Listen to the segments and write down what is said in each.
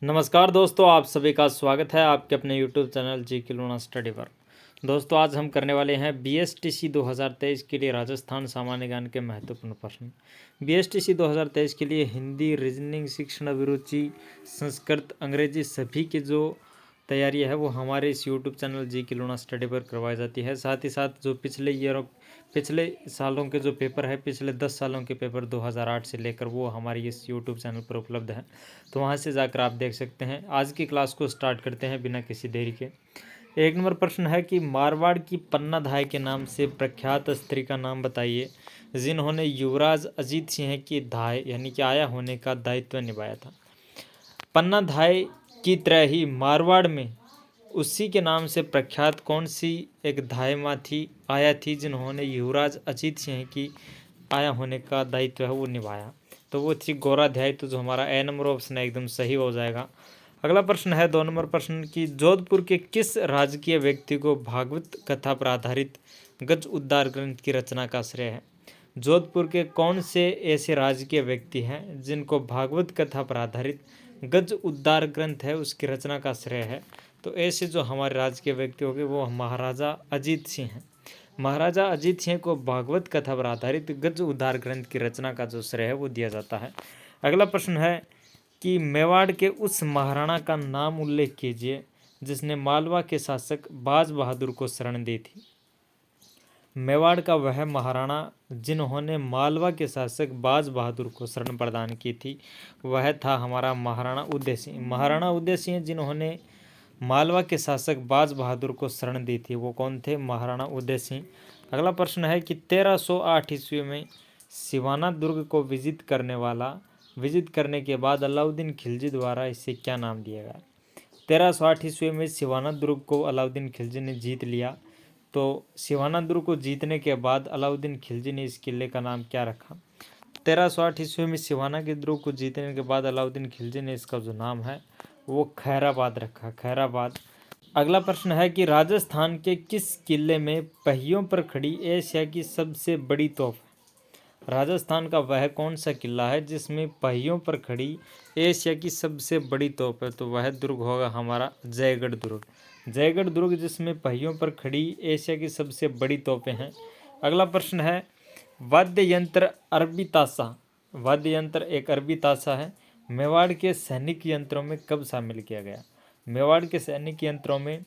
नमस्कार दोस्तों, आप सभी का स्वागत है आपके अपने YouTube चैनल जी के लूना स्टडी पर। दोस्तों, आज हम करने वाले हैं BSTC 2023 के लिए राजस्थान सामान्य ज्ञान के महत्वपूर्ण प्रश्न। BSTC 2023 के लिए हिंदी, रीजनिंग, शिक्षण अभिरुचि, संस्कृत, अंग्रेजी सभी की जो तैयारी है वो हमारे इस YouTube चैनल जी के लूना स्टडी पर करवाई जाती है। साथ ही साथ जो पिछले सालों के जो पेपर है, पिछले 10 सालों के पेपर 2008 से लेकर वो हमारे इस YouTube चैनल पर उपलब्ध है, तो वहाँ से जाकर आप देख सकते हैं। आज की क्लास को स्टार्ट करते हैं बिना किसी देरी के। 1 नंबर प्रश्न है कि मारवाड़ की पन्नाधाय के नाम से प्रख्यात स्त्री का नाम बताइए जिन्होंने युवराज अजीत सिंह की धाय यानी कि आया होने का दायित्व निभाया था। पन्नाधाय की तरह ही मारवाड़ में उसी के नाम से प्रख्यात कौन सी एक धाय माँ थी, आया थी, जिन्होंने युवराज अजीत सिंह की आया होने का दायित्व है वो निभाया, तो वो थी गौराध्याय। तो जो हमारा ए नंबर ऑप्शन है एकदम सही हो जाएगा। अगला प्रश्न है 2 नंबर प्रश्न की जोधपुर के किस राजकीय व्यक्ति को भागवत कथा पर आधारित गज उद्धार ग्रंथ की रचना का श्रेय है। जोधपुर के कौन से ऐसे राजकीय व्यक्ति हैं जिनको भागवत कथा पर आधारित गज उद्धार ग्रंथ है उसकी रचना का श्रेय है। तो ऐसे जो हमारे राजकीय व्यक्ति हो गए वो महाराजा अजीत सिंह हैं। महाराजा अजीत सिंह को भागवत कथा पर आधारित गज उद्धार ग्रंथ की रचना का जो श्रेय है वो दिया जाता है। अगला प्रश्न है कि मेवाड़ के उस महाराणा का नाम उल्लेख कीजिए जिसने मालवा के शासक बाज बहादुर को शरण दी थी। मेवाड़ का वह महाराणा जिन्होंने मालवा के शासक बाज बहादुर को शरण प्रदान की थी वह था हमारा महाराणा उदय सिंह। महाराणा उदय सिंह जिन्होंने मालवा के शासक बाज बहादुर को शरण दी थी वो कौन थे? महाराणा उदय सिंह। अगला प्रश्न है कि 1308 ईस्वी में सिवाना दुर्ग को विजित करने के बाद अलाउद्दीन खिलजी द्वारा इसे क्या नाम दिया गया? 1308 ईस्वी में सिवाना दुर्ग को अलाउद्दीन खिलजी ने जीत लिया, तो सिवाना दुर्ग को जीतने के बाद अलाउद्दीन खिलजी ने इस किले का नाम क्या रखा? 1308 ईस्वी में सिवाना के दुर्ग को जीतने के बाद अलाउद्दीन खिलजी ने इसका जो नाम है वो खैराबाद रखा, खैराबाद। अगला प्रश्न है कि राजस्थान के किस किले में पहियों पर खड़ी एशिया की सबसे बड़ी तोप है? राजस्थान का वह कौन सा किला है जिसमें पहियों पर खड़ी एशिया की सबसे बड़ी तोप है? तो वह दुर्ग होगा हमारा जयगढ़ दुर्ग। जयगढ़ दुर्ग जिसमें पहियों पर खड़ी एशिया की सबसे बड़ी तोपें हैं। अगला प्रश्न है वाद्य यंत्र अरबी ताशा। वाद्य यंत्र एक अरबी ताशा है, मेवाड़ के सैनिक यंत्रों में कब शामिल किया गया? मेवाड़ के सैनिक यंत्रों में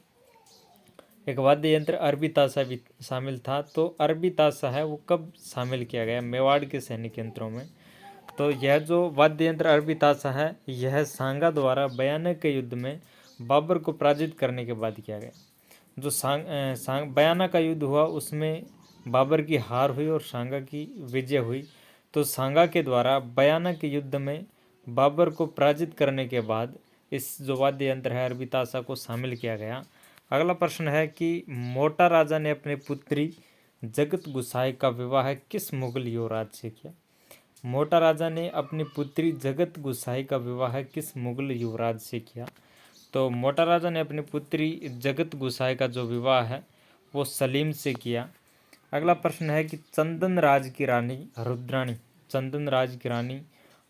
एक वाद्य यंत्र अरबी ताशा भी शामिल था, तो अरबी ताशा है वो कब शामिल किया गया मेवाड़ के सैनिक यंत्रों में? तो यह जो वाद्य यंत्र अरबी ताशा है यह सांगा द्वारा बयाना के युद्ध में बाबर को पराजित करने के बाद किया गया। जो बयाना का युद्ध हुआ उसमें बाबर की हार हुई और सांगा की विजय हुई, तो सांगा के द्वारा बयाना के युद्ध में बाबर को पराजित करने के बाद इस जो वाद्य यंत्र है अरबी ताशा को शामिल किया गया। अगला प्रश्न है कि मोटा राजा ने अपनी पुत्री जगत गुसाई का विवाह किस मुगल युवराज से किया? मोटा राजा ने अपनी पुत्री जगत गुसाई का विवाह किस मुगल युवराज से किया? तो मोटा राजा ने अपनी पुत्री जगत गुसाई का जो विवाह है वो सलीम से किया। अगला प्रश्न है कि चंदन राज की रानी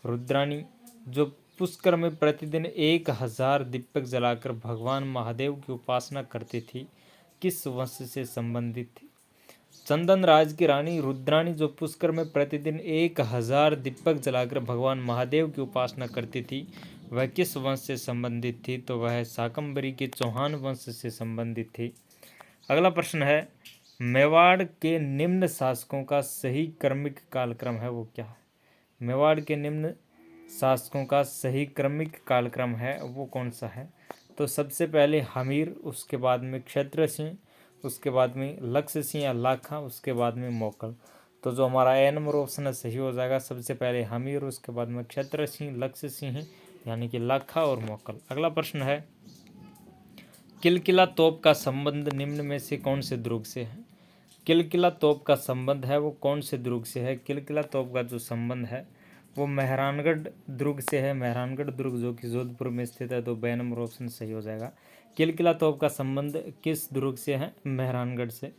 रुद्राणी जो पुष्कर में प्रतिदिन 1000 दीपक जलाकर भगवान महादेव की उपासना करती थी किस वंश से संबंधित थी? चंदन राज की रानी रुद्राणी जो पुष्कर में प्रतिदिन 1000 दीपक जलाकर भगवान महादेव की उपासना करती थी वह किस वंश से संबंधित थी? तो वह शाकंभरी के चौहान वंश से संबंधित थी। अगला प्रश्न है मेवाड़ के निम्न शासकों का सही क्रमिक कालक्रम है वो क्या है? मेवाड़ के निम्न शासकों का सही क्रमिक कालक्रम है वो कौन सा है? तो सबसे पहले हमीर, उसके बाद में क्षत्र सिंह, उसके बाद में लक्ष्य सिंह या लाखा, उसके बाद में मोकल। तो जो हमारा ए नंबर ऑप्शन है सही हो जाएगा। सबसे पहले हमीर, उसके बाद में क्षत्र सिंह, लक्ष्य सिंह यानी कि लाखा और मोकल। अगला प्रश्न है किलकिला तोप का संबंध निम्न में से कौन से दुर्ग से है? किलकिला तोप का संबंध है वो कौन से दुर्ग से है? किलकिला तोप का जो संबंध है वो मेहरानगढ़ दुर्ग से है। मेहरानगढ़ दुर्ग जो कि जोधपुर में स्थित है, तो बी नंबर ऑप्शन सही हो जाएगा। किलकिला तोप का संबंध किस दुर्ग से है? मेहरानगढ़ से।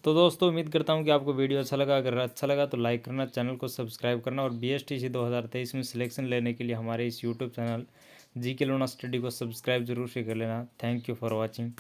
तो दोस्तों उम्मीद करता हूँ कि आपको वीडियो अच्छा लगा। अगर अच्छा लगा तो लाइक करना, चैनल को सब्सक्राइब करना और BSTC 2023 में सिलेक्शन लेने के लिए हमारे इस यूट्यूब चैनल जी के लोना स्टडी को सब्सक्राइब जरूर से कर लेना। Thank you for watching.